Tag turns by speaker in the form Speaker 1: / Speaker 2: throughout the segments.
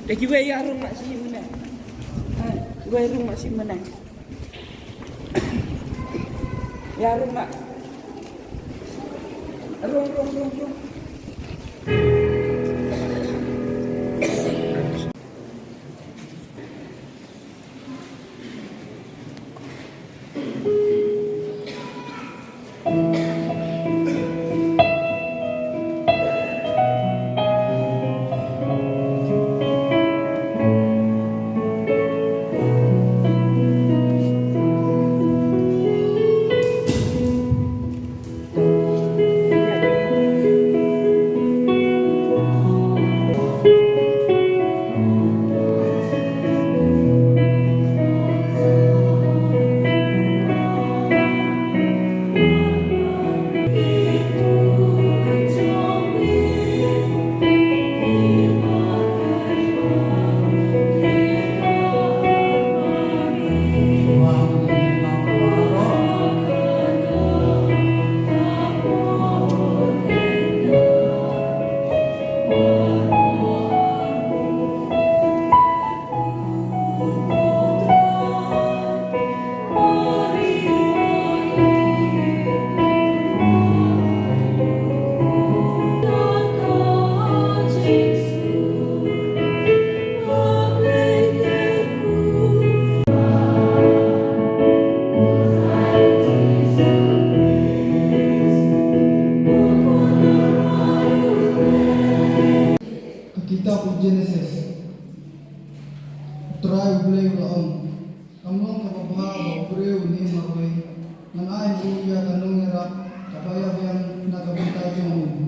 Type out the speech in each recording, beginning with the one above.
Speaker 1: Lagi gue yarung masih menang. Gue yarung masih menang. Yarung mak. Rung.
Speaker 2: Kitab Genesis try blame laon kamong kababaha breu ni marwe nanay buya kanong erap kabaya yang nagabintay mo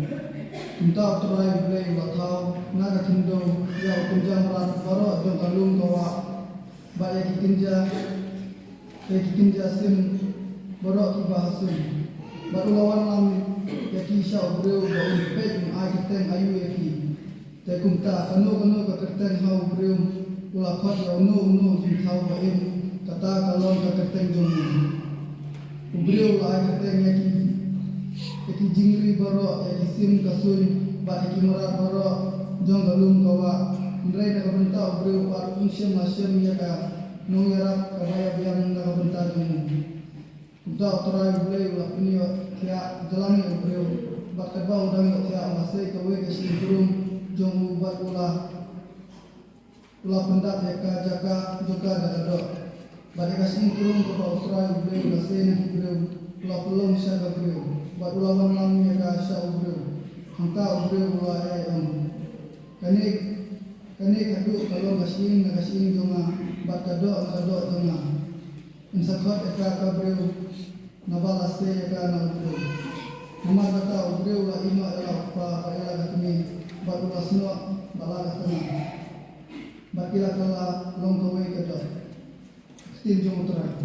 Speaker 2: unta try blame wathaw nagakindo ya kunjang rat baro jong kalung kawa baya kikinja sim baro kibahasun baru lawan lam yakisha breu ba unpet ay kiteng ayu yaki kumta kanu ka kerteng hau breum ula khot ya unu jin thau ba im kata kalon ka kerteng jong breum la kerteng yaki jingri baro yaki sim kasun ba yaki mara baro jong galum kawa ndrai na kabenta breum ar unsyam asyam ya ka nongera kabaya biang na kabenta jong kumta torai breum la punyo ya jalan breum bakaba udang ya masai kawe kasin breum jong ubat ula pendak yaka jaka juga dadado bade kasing kurung ke Australia breu kasih breu ula pelong syaga breu bat ula wanam yaka sya breu hangka breu ula ayam kanik kadu kalau kasing jonga bat kado jonga insakot yaka ka breu nabalase yaka na breu nama kata breu ula ima adalah apa adalah kami baru semua balaga tenang bakila kala long kawe kada stin jong utara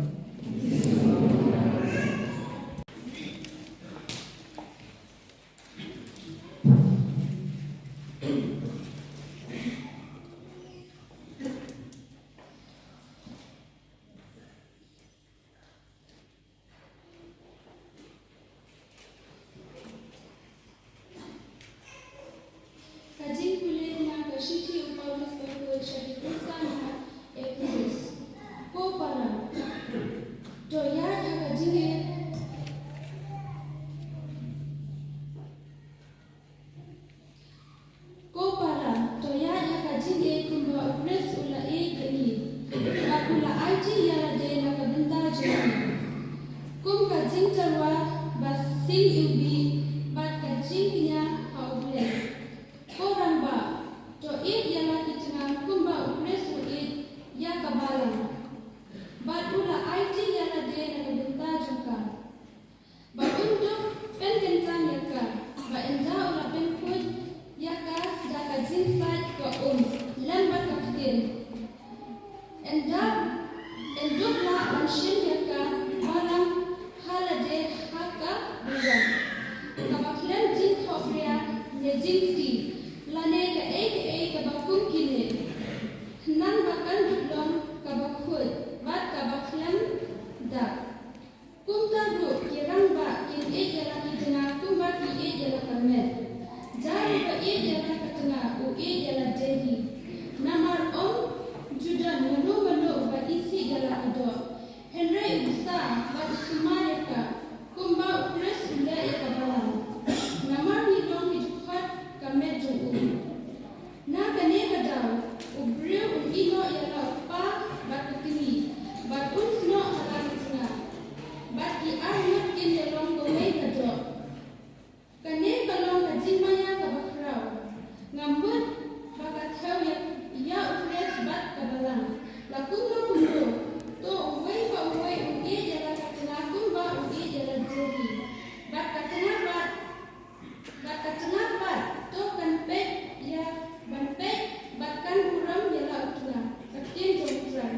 Speaker 3: Ko para kum ka jing charwa bas sing ubi bat ka jing nya haule orang ba to it yala kitna kum ba upres it ya kabalan bat ula IT yala de na binta juga ba untuk pen kentan yaka ba enja ula pen put yaka jaka jing site ka lan ba kapten enja endukla anshin yaka malam halade haka bulan kabaklan jin khofria ne jinsti lane ka ek kabakum kine nan bakan duklon kabakhud bat kabaklan da kumta ru kirang ba kin ek yala kitna kumba ki ek yala kamet jari ba ek yala katna u ek yala jadi namar judan menu ba isi yala ado Henry Usta bat sumareka kumba upres ula eka balang namar ni dong hijukhat kamet jung na kane kadaw ubriu ino yala pa bat kini bat unsno halang tna bat ki armat kin yalong gomei kado kane kalong kajimaya kabakraw ngambut bakat haw ya upres bat kabalang lakung kundo to uway pa uway ugi jala katna kumba ugi jala jeri bat katna bat to kanpek ya banpek batkan kuram yala utna katin jomtran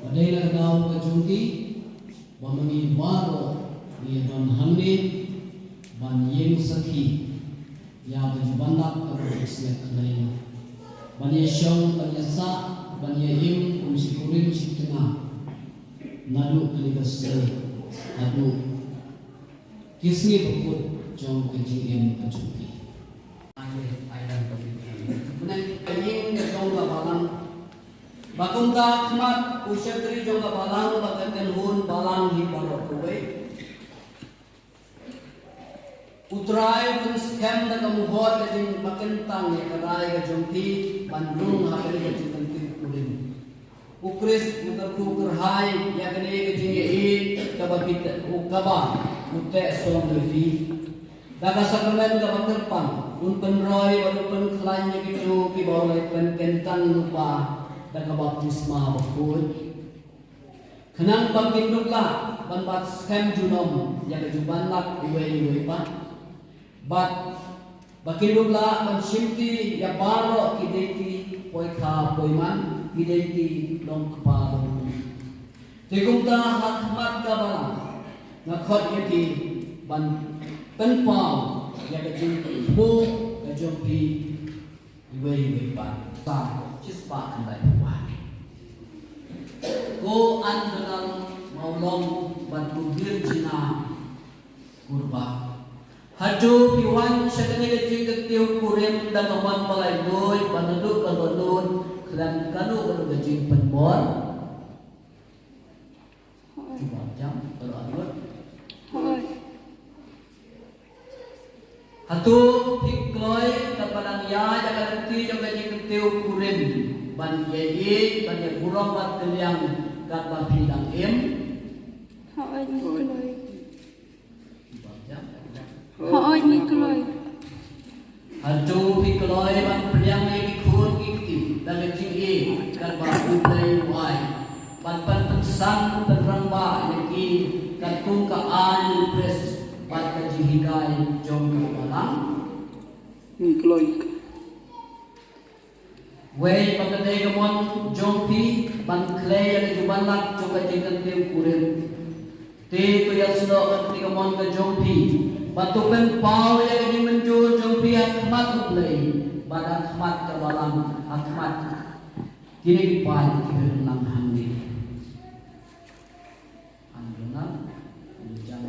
Speaker 3: Padahal kau kejunti, bamani baro ni ban hamne ban yeng sakhi
Speaker 4: ya berjubandak atau siap lain. Bani syong bani sa bani im kumsikurin tengah nadu kaligas nadu kisni berput jong kejim kejumpi. Ayat kemudian kajing jong balang bakung ka khmat usyatri jong balang bakaten hun balang hi barok kuwe utrai pun scam da kamuhot da jing makentang ya kadai ga jongti bandung hakari ga jing kanti kulin ukris mutabku kerhai ya kene ga jing e kababit ukaba ute som levi daga sakramen ga baterpang un penroy baru pen khlanya gitu ki boleh pen kentang lupa daga baptisma bakul kenang bangkin nukla ban bat scam junom ya ga juban lak iwe pa bat bakilula mensimti ya baro kideti poika poiman kideti long kepala tegumta hakmat kabala ngakhot yati ban penpau ya kajing bu kajompi iwe ban sa cispa kandai wa ko andanal maulong ban kubir jina kurba haju piwan sakane kecil ketiu kurim dan kaman balai doi panaduk kalonun kelan kanu kalau kecil penbor coba jam kalau anut hatu pikloi kapadang ya jaga kecil yang kecil ketiu kurim ban yei ban ya burong ban teliang kata bidang im
Speaker 3: Hoy ni keloi.
Speaker 4: Haju pikloi ban priang ni khun iki dalam jingi kan ba ulai wai ban pensang terang ba lagi kan tung ka an pres ban ka jihigai jong ka balang
Speaker 2: Ni keloi.
Speaker 4: wei pagade gamon jong pi ban klei ya juban lak jong ka jingan tem kurim te ko ya sudo kan ti gamon ka jong pi batukan pau yang ini menjur jong pihak khmat uplei badan khmat kabalang khmat kini dipan kini nang handi andunan jam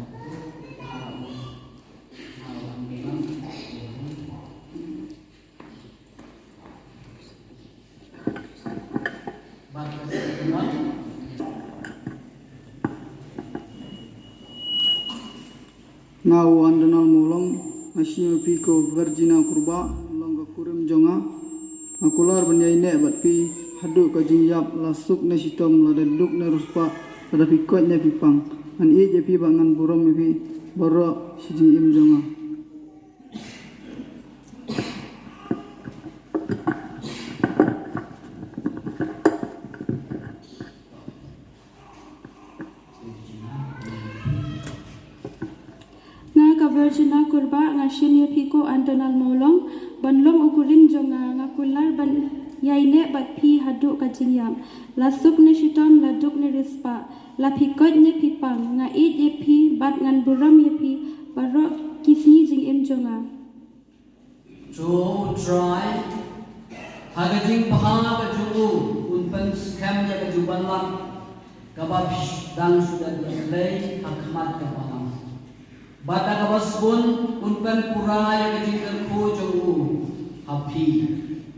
Speaker 2: Ngau andanal molong asyio piko virgina kurba long kurim jonga akular banyai ne bat pi hadu ka jingyap lasuk ne sitom la deduk ne ruspa pada pikot ne pipang an i je pi bangan burom pi boro sijing im jonga
Speaker 3: Virgina kurba ngasin ya piko antonal molong banlong ukurin jonga ngakular ban yaine bat pi haduk kajingyam lasuk ne shitom laduk ne rispa la pikot ne pipang nga it ye pi bat ngan buram ye pi barok kisni jing im jonga
Speaker 4: jo try hagajing paha ka jungu unpan scam ya ka juban lak kabab dan sudah diklei hakmat ka paha bata kabas pun unpan pura yang kejingkan ku jongu happy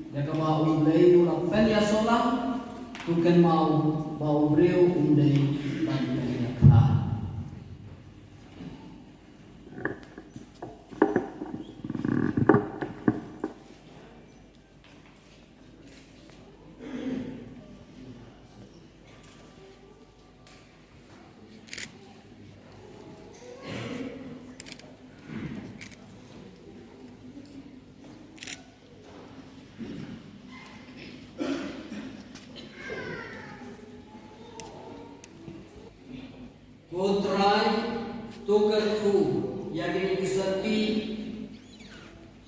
Speaker 4: ya kaba ulai ulang pen ya solang tuken mau bau breu undai ban ya kala Kutrai tukerku yang ini diserti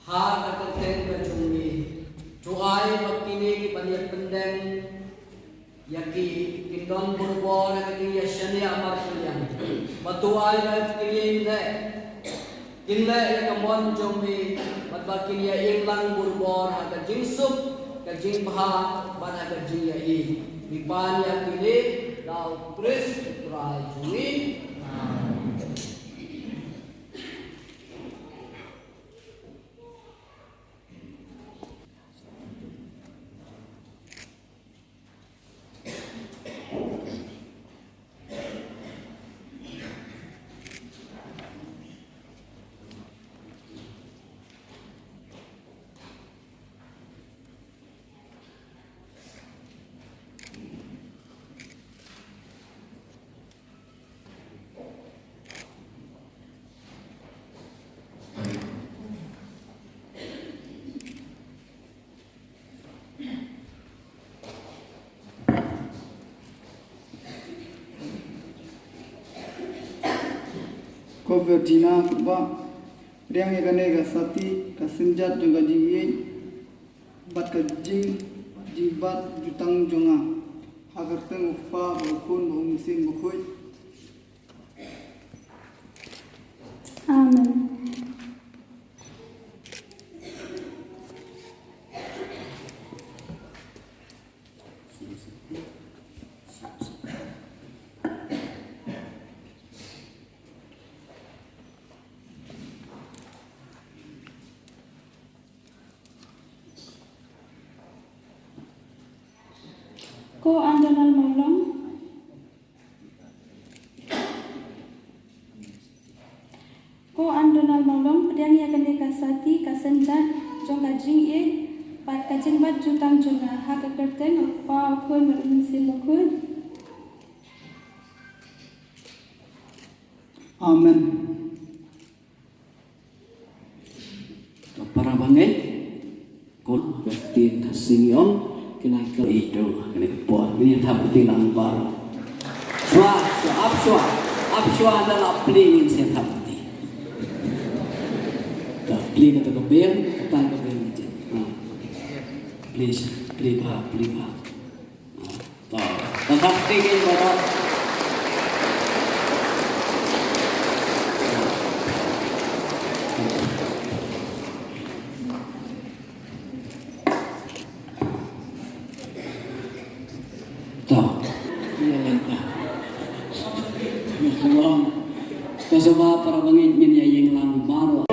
Speaker 4: har keketen kecumi cuai makini ki banyak pendem yaki kindon burbo na kini yashani amar kalian batuai na kini ne kinle ya kamon jombi Bat bakin ya imlang burbor haga jingsuk ka jingbaha ban haga jingya i. Bipan ya pilih lau Kris utrai jui.
Speaker 2: Ko Virginia ba riang ya gane ga sati ka sinjat jonga jingi bat ka jing jibat jutang jonga hagar teng upa bukun bu musim bukui.
Speaker 3: Amen. Ko andanal maulong pedang ya kene kasati kasenjat jong kajing e pat kajing bat jutang jonga ha ka kerteng pa khon bermusim khon.
Speaker 2: Amen.
Speaker 4: Para bangai kon bertin kasingong kena ke itu kena buat ini tak bertilang baru. Apsua adalah pelingin saya tak berti. Tak peling atau kebel, tak kebel aja. Peling bah. Tak tinggi barat. Kasama para bangin yang lang baru.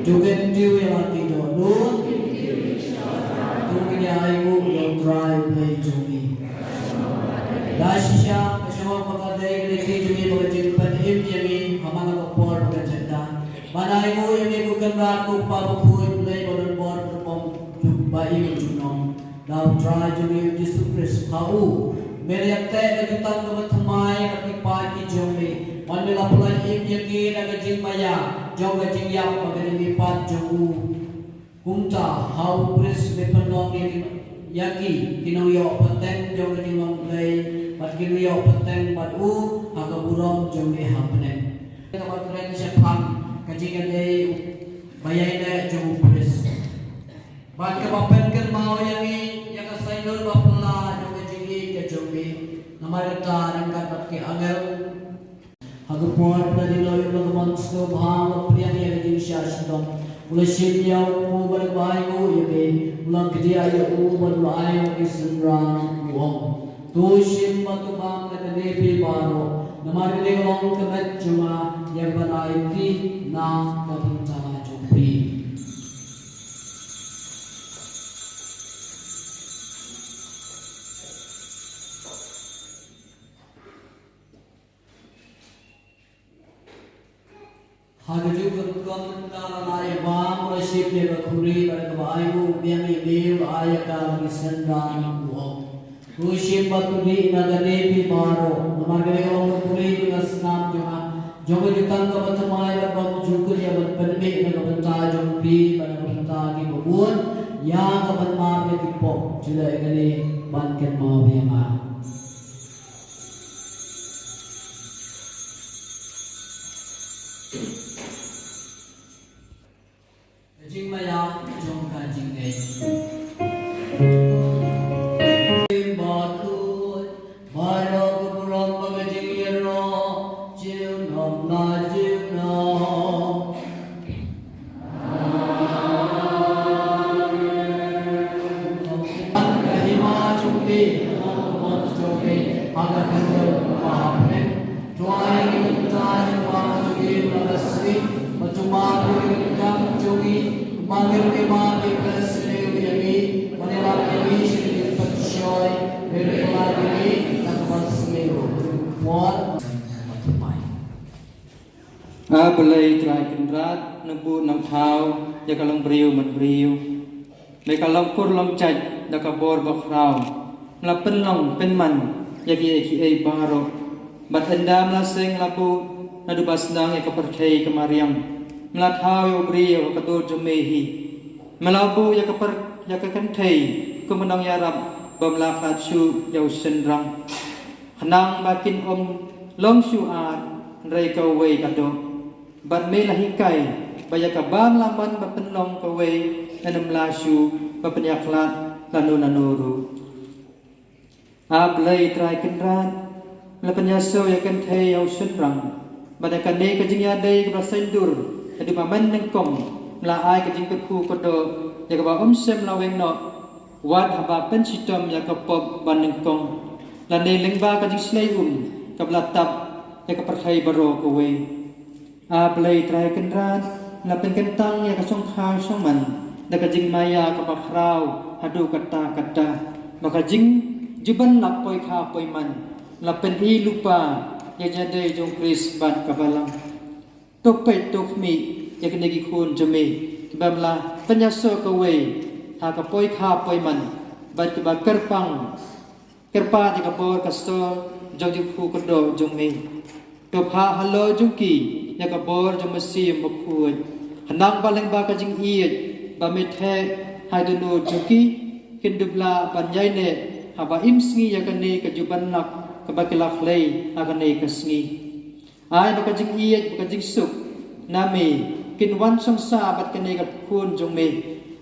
Speaker 4: Jugen diu yang mati dulu, tunggunya ibu yang drive play jumi. Dasisya kasama pagkaday kini jumi pagkajimpan yami hamang kapor pagkajanda. Mana ibu yang ibu kenrat kung papapuit play balon bor pagpom bayi junong. Dalam try jumi Yesus Kristus kau meriak teh kejutan kebetumai ketipai kijome manila pulai imyaki nagajing maya jauh gajing yang pagani mipat jauh kumta hau Kristus bepenong yaki kinuyo peteng jauh gajing mamlay pat kinuyo peteng pat hagaburong jauh hapenen kamat keren siapang gajing gajay bayay na jauh Kristus bat kapapen kan mau yang sayur bapla yang kejigi kejumi namarita rengkat batki angel hagupuan dari lawi bagaman sto bahang priang yang kejigi syashidom mulai shimya u berbahayu yabe ulang kejia ya u berbahayu isenrang uang tu shim batu bang kedepi baro namar kejigi long kemet cuma yang berai ki na kapintama jumpi Hagaju berkon kalaya bang resip dia berkuri pada kebayu biang ibu ayah kalau disendang buang. Rusim batu di nagari di baro. Nama kali kalau berkuri dengan senam cuma jangan ditang ke bertemai berbang cukup dia berperbik dengan bentar jumpi pada bentar di kebun yang kebat maaf di pop sudah kali bangkit maaf yang maaf. Jing mayang jong ka jing nei batu baro kuburam bagajing yero jiu nom na jiu nom kahima chumbi mon chumbi aga kanjo mahapne tuai kintan wa chumbi magasri macuma kintan chumbi Manggil ke manggil ke sini lagi, menelak lagi sedikit pencuri dari pelan lagi dan bersih. Muat matumai.
Speaker 5: Belai trai kendrat nebu nang thau ya kalong briu mat briu. Mereka longkur long caj da kabor bakrau. Melapen long penman ya ki baro. Bat endam la sing lapu nadu basnang ya kaperthei kemariam. Melathau yo brio kadur jomehi melabu ya kaper ya kakenthei kumenang yarap bamlakat su yau senrang khanang makin long su ar rei kawe kado bat me lahikai baya kabang laman bapenlong kawe enam lasu bapenyaklat nanu ablai trai kendrat melapenyaso ya kenthei yau senrang badakane kajingya dei kasendur Jadi maman nengkong melaai kejing kerku kodo ya kaba sem laweng no wad haba pensitom ya kapop ban nengkong lane lengba kejing slay kablatap ya kaperthai baro kowe ablai trai kendrat la pengkentang ya kasong kha soman da kejing maya kapakrau hadu kata maka jing juban lak poi kha poi man la pen i lupa ya jade jong kris ban kabalang Tokpai tokmi ya kenegi kun jeme kibamla penyaso kawe ha kapoi kha poi man bat kiba kerpa di kapor kasto jong ku kodo jome to pha halo jungki ya kapor jomesi mokhuj hanang baleng ba ka jing iet ba methe haidunu jungki kindubla panjai ne haba imsngi ya kane kajuban nak kabakilak lei akane kasngi ai baka jing iet baka jing suk nami kinwan sangsa bat kene kat kun jong me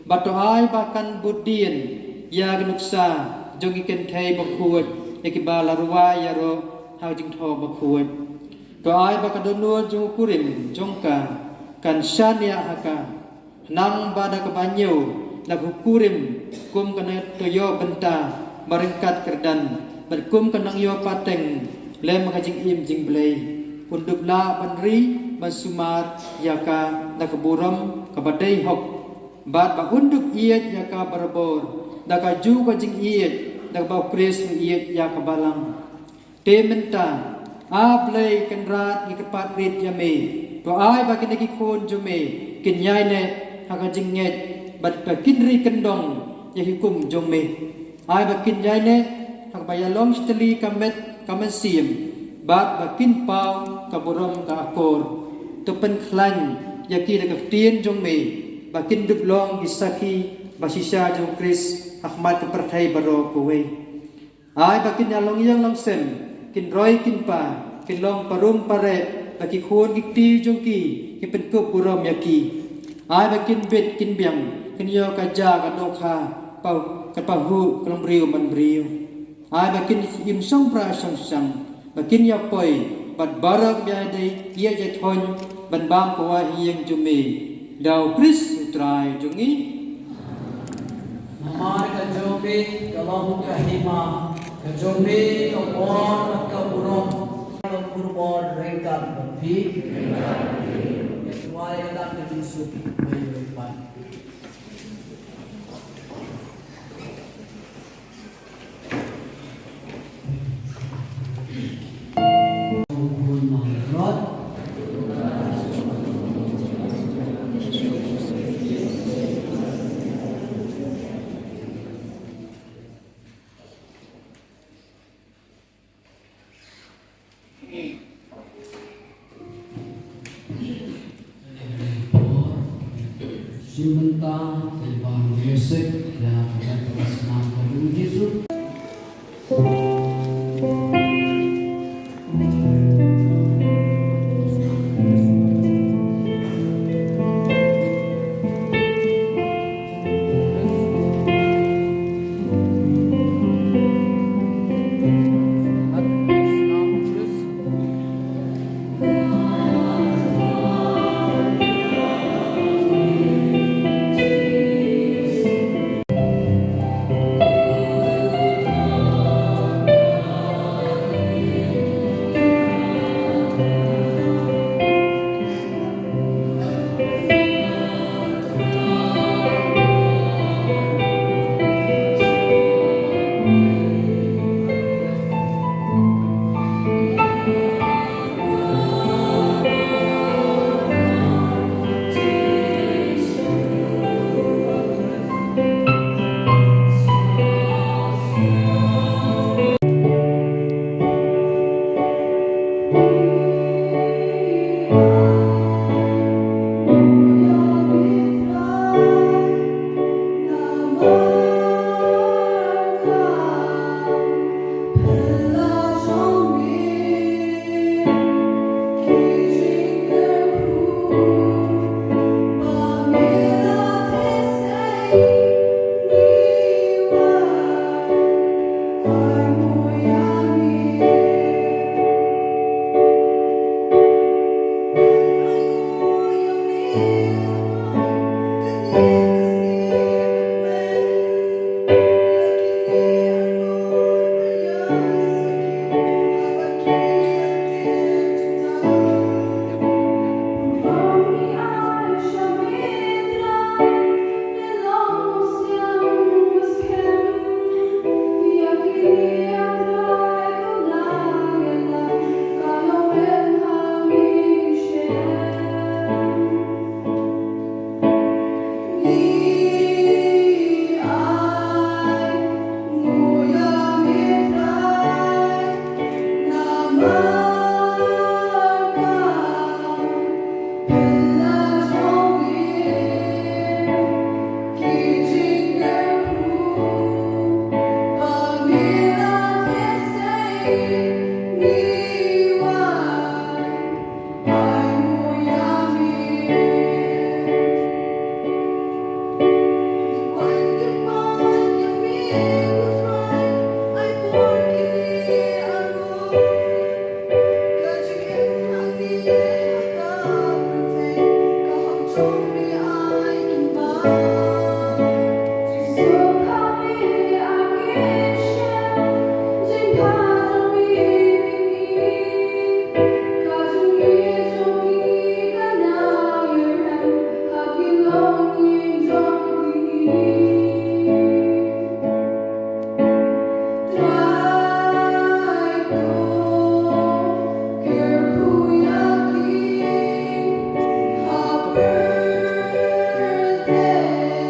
Speaker 5: bato ai bakan budien ya gnuksa jong iken thai bakhuat ekibala ruwa yaro ha jing tho bakhuat to ai baka donu jong kurim jongka kan shania haka nang bada kabanyo lag kurim kum kana toyo benta maringkat kerdan berkum kanang yo pateng lem makajing im jing blai undubla panri masumar yaka nakaburam kabadai hok bat ba undub iet yaka barbor daka ju kajing iet daka ba kris iet yaka balang tementa ablai kenrat ikapat rit yame to ai ba kinaki kon jume kinyai ne hakajing nget bat ba kinri kendong ya hukum jong me ai bakin jai ne hak bayalong steli kamet kamesim bat bakin pau kaburom ka akor to pen khlan ya ki de tien jong me bakin dublong gisaki basisha jong kris ahmad ke perthai baro kowe ai bakin along yang long sem kin roi kin pa kin long parum pare baki khon gikti jong ki ki pen ko burom ya ki ai bakin bet kin biang kin yo ka ja ka no kha pau ka pa hu klong briu man briu ai bakin im song pra song sang bakin ya poi bat barak bia dei ye je thon ban bam ko wa hieng jume dau kris utrai jungi
Speaker 4: Namar ka jombe kalong ka hima ka jombe ka por ka burom ka burbor rengkar bhi Why ka ka jinsu may pan Simenta Ibang Music dan Perasaan Kedung Yesus.
Speaker 3: birthday.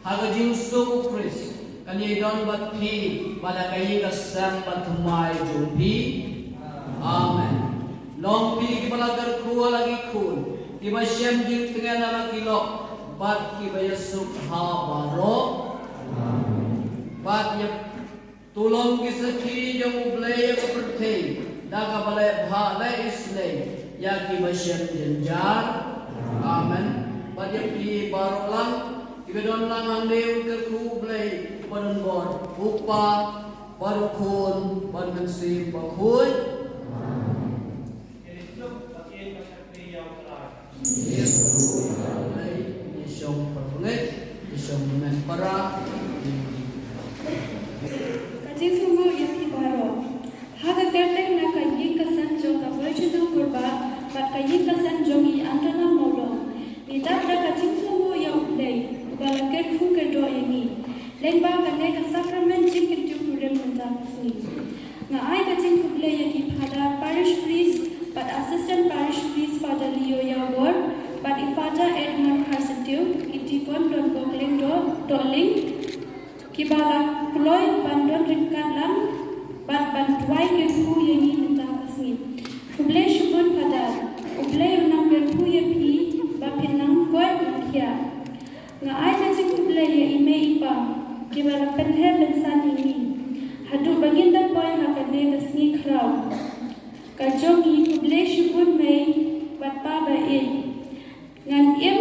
Speaker 4: Haga jinsu Ukris kani don bat phi bala kai ka sam pathumai jumpi. Amen. Long pi ki bala gar khuwa lagi khun. Ki ba syam jing tengah nama kilok bat ki ba Yesu ha baro. Bat ya tulong ki sakhi jong blay ko perthei daga bala bha la isle ya ki ba syam jenjar. Amen. Bat ya pi baro lang ki ba don lang ang leu ke khu blay badon bor upa baru khun ban si ba khun. Isyong perpengit, isyong mempera.
Speaker 3: Kajing sungguh yang ibaro. Haga kertek na kayi kasan jong ka berjudul kurba, bat kayi kasan jong i antara molong. Nidap da kajing sungguh yang ulay, bala kerku kerdo ini. Lengba kane ka sakramen jing kerju kurem mentang sini. Nga ay kajing kublay yang ipada parish priest, but assistant parish priest Father Leo Yawor, but ifada Edmund Carsentiu, itikon don gokling doling, kibala kuloy bandon ringkat lam, but bantuai kerku yang ini mentang sini. Kublay syukun pada, kublay unang kerku yang pi, bapinang kuat makia. Nga ay kajing kublay yang ime ipang, kibala penhe bensan ini. Hadu baginda boy hakane kasni kraw. Kajongi kublay syukun may batpa ba ngan im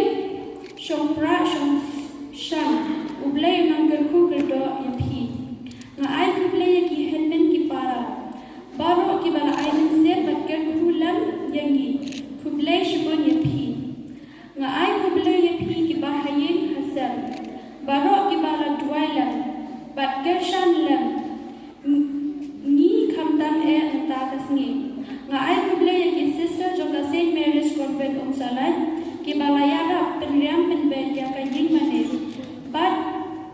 Speaker 3: syongpra syong shan ublay nang kerku kerdo yapi. Nga ay kublay ki helmen ki para. Baro ki bala ay mense bat kerku lam yangi. Kublay syukun yapi. Nga ay kublay yapi ki bahayin hasan. Baro ki bala duailan bat kershan lam. Ni kamdam entakas ni. Nga ay kublay ki sister joka St. Mary's Convent Umsalan ki balayara penriam penben ya kajing manis bat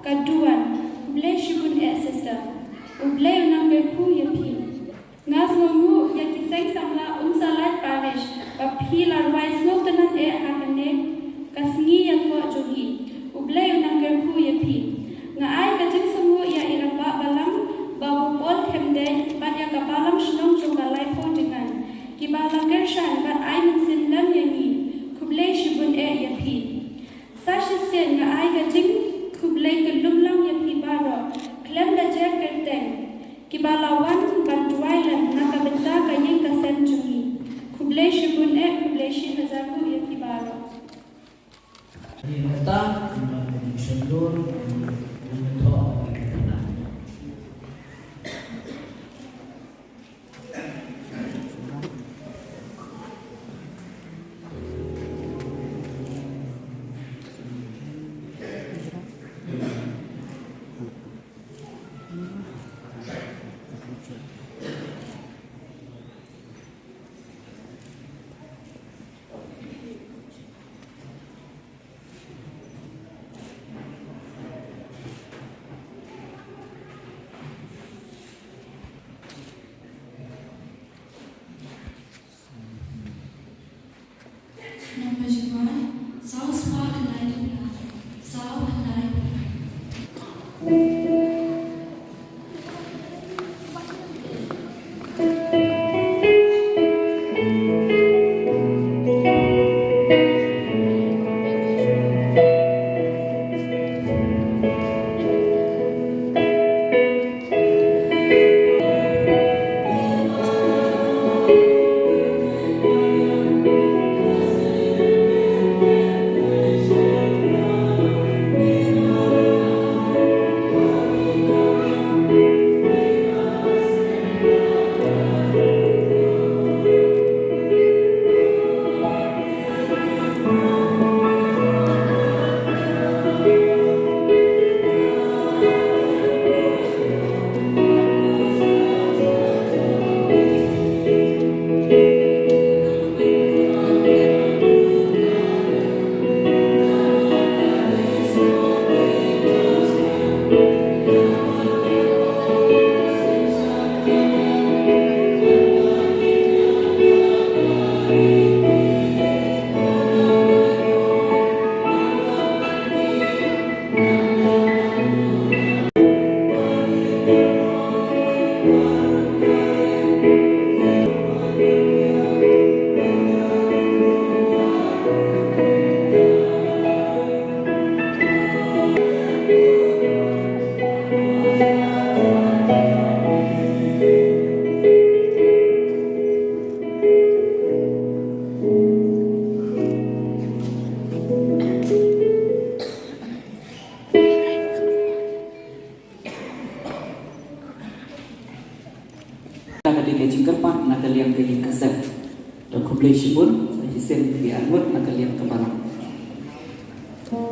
Speaker 3: kaduan kublay syukun sister ublay nang berku yapi ngas ngomu ya ki seng samla Umsalan parish baphi larwai smok tanan hakane kasngi ya ko jogi ublay nang berku yapi nga ay kajing sumu ya iramba balam babu pol themde bat ya kapalam shnong jogalai po dengan kibala kershan bat ay mensin lam yangi kublay syubun yapi sashisen nga ay kajing kublay kelum lang yapi baro klem da jer kerteng kibala wan bantuailan nakabenta kayeng kasen jungi kublay syubun kublay shi hazaku yapi baro.
Speaker 4: Ini kata syukur untuk
Speaker 6: Ketika jingkerpan nakaliang kayi kasar dan kompleksi pun saya sen biarmut nakaliang kebarang.
Speaker 5: Halo.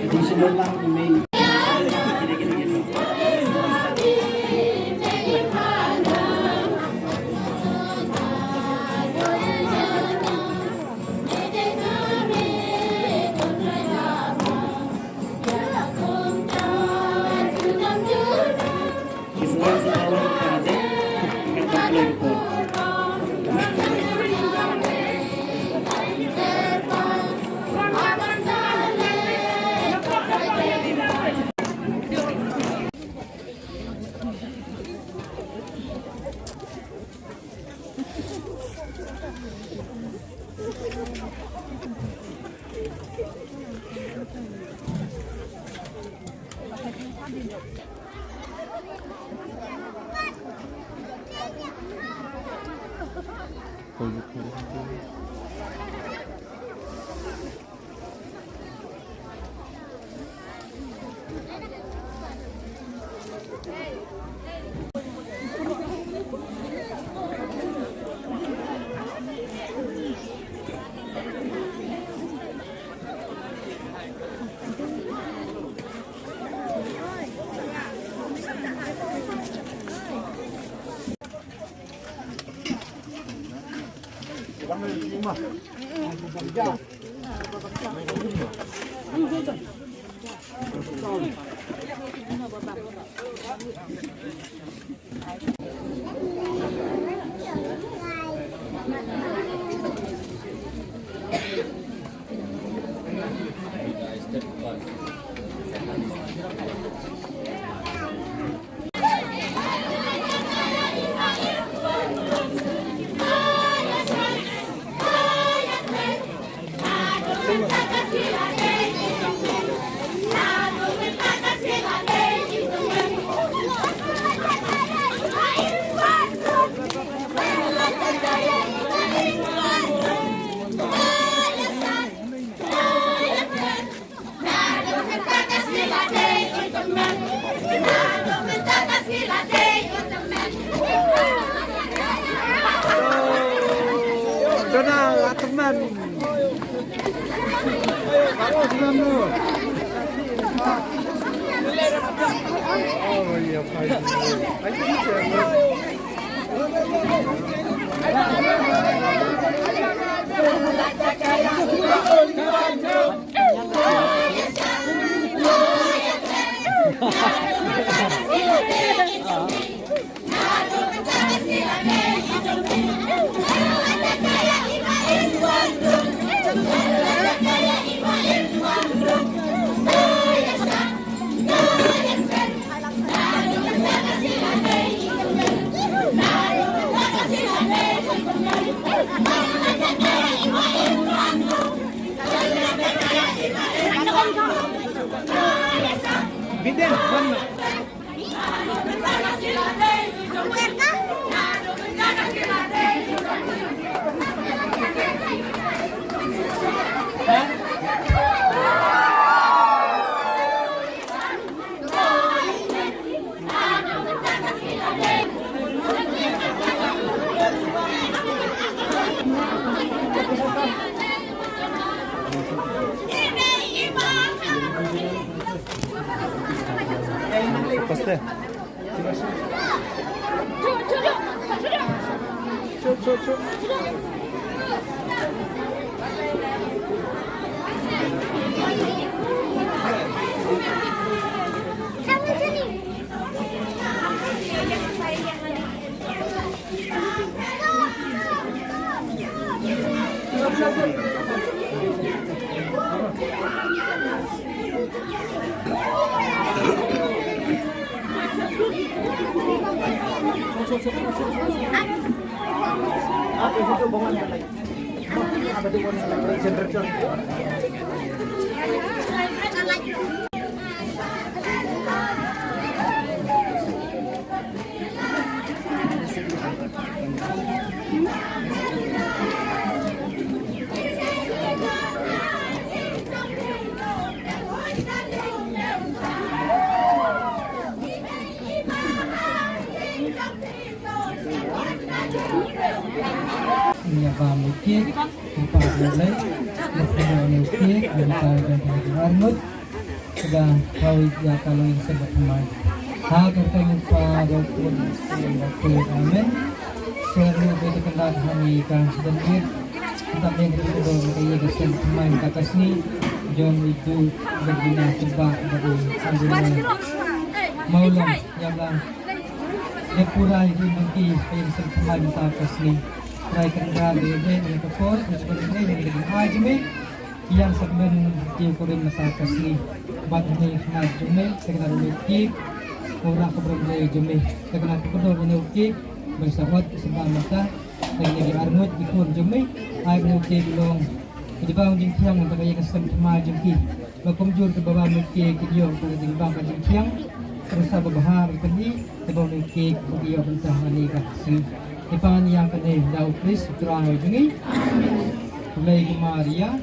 Speaker 5: Jadi sunod lang email.
Speaker 7: Mukit, kita boleh berpindah mukit, berpindah armut, sudah kau ya kalau yang sebab teman hadir kami pada pun amin seru betul kenal kami kan sedikit kita yang berdoa mengenai kesan teman kata sini jom itu berguna sebab dari sanjungan maulah yang lah depura itu nanti yang teman kata sini try kenal dia yang kepor sebenarnya yang dengan ajme yang segmen diukurin mata kasih bat ini kenal jume kenal uki orang keberadaan jume kenal keberadaan uki bersawat sebab mata yang jadi armut ikut jume air uki belum jadi bang jingkiang untuk yang kesem cuma jingki berkomjur ke bawah uki kidio pada bang jingkiang terus berbahar kini sebab uki kidio bentah ani kasih depan yang kene dau kris terang jungi Mulai Maria,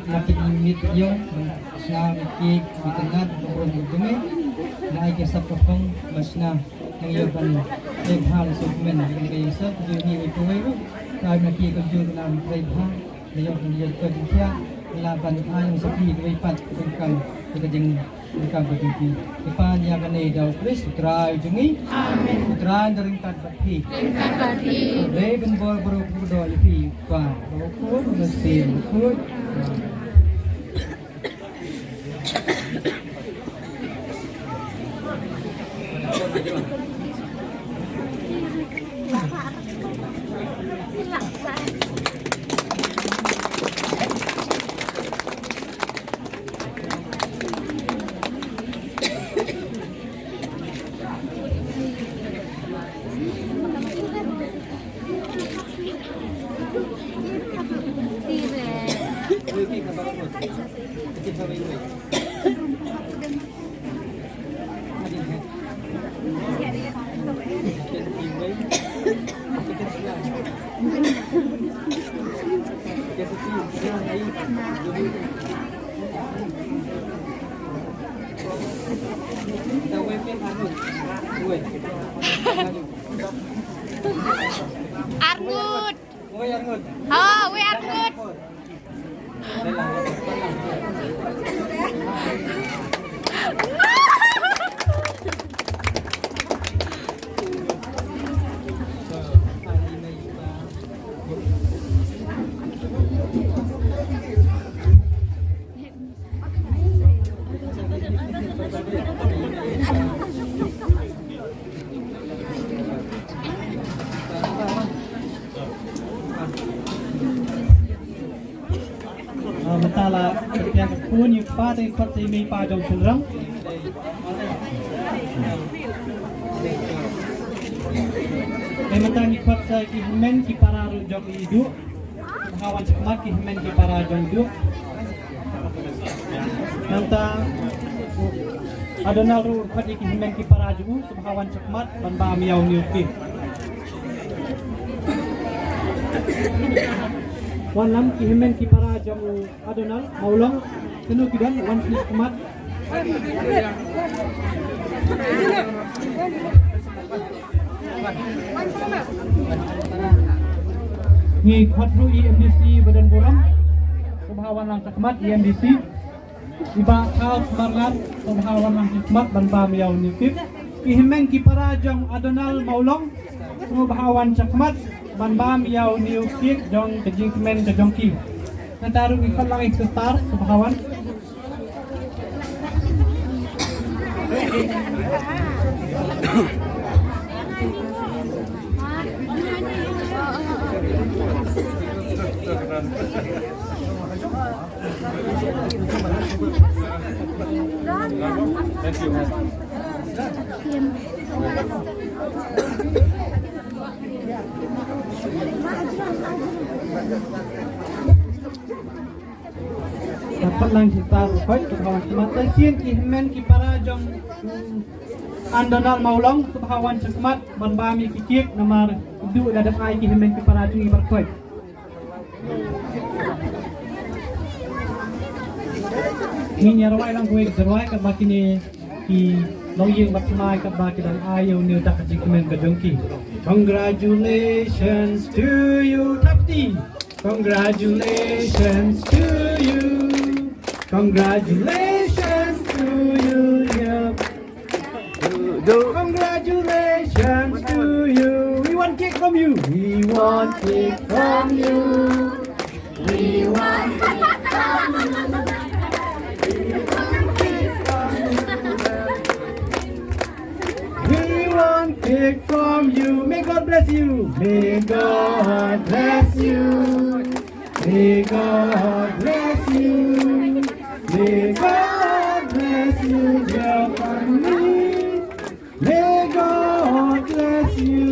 Speaker 7: Lapit limit yung sa kik bitanat ng dumi na ay kasap kapang mas na ng yaban ng hal sa kumen ng kaysa juni ito ngayon tayo nakikagyo ng prayha na yung kaniyad ko din siya laban ayong sa pi kaipat kung ikading nagkabatimpi ipan niya kanay daw Chris utray jungi utray na rin kadbati Raven Borboro Kudo ipi pa Bukod na sin Bukod
Speaker 8: Arngut. Oh, we Arngut.
Speaker 7: Mentala yang pun yung patay patay may pajong sunrang. May matang ikot sa kihimen ki para rujok idu. Kawan sekemat kihimen ki para rujok idu. Nanta adonal ru pat kihimen ki para rujok subhawan sekemat ban ba miyaw niuki. Wan lam kihimen ki para jamu adonal maulong kenu kidan wan kis kemat ni khotru EMDC badan boram subhawan lang sakmat EMDC iba kau semangat subhawan lang sakmat ban ba miyaw nitip kihimen ki para jam adonal maulong subhawan sakmat ban ba miyaw niukik jong kejing kemen kejong ki nataru ikot lang ikstar subhawan dapat lang kita fight subhawan semat sien kihimen ki para jong andonal maulong subhawan semat ban bami kikik nomor du dadak ai kihimen ki para jong ibar fight Ini rawai lang kuwi rawai kat bakini ki loyeng batmai kat bakidan ayo ni tak jikmen kadongki. Congratulations to you Tapti. Congratulations to you. Congratulations to you. Congratulations to you. We want cake from you. We want cake from you. We want cake from you. We want cake from you. May God bless you. May God bless you. May God bless you. May God bless you, dear family. May God bless you.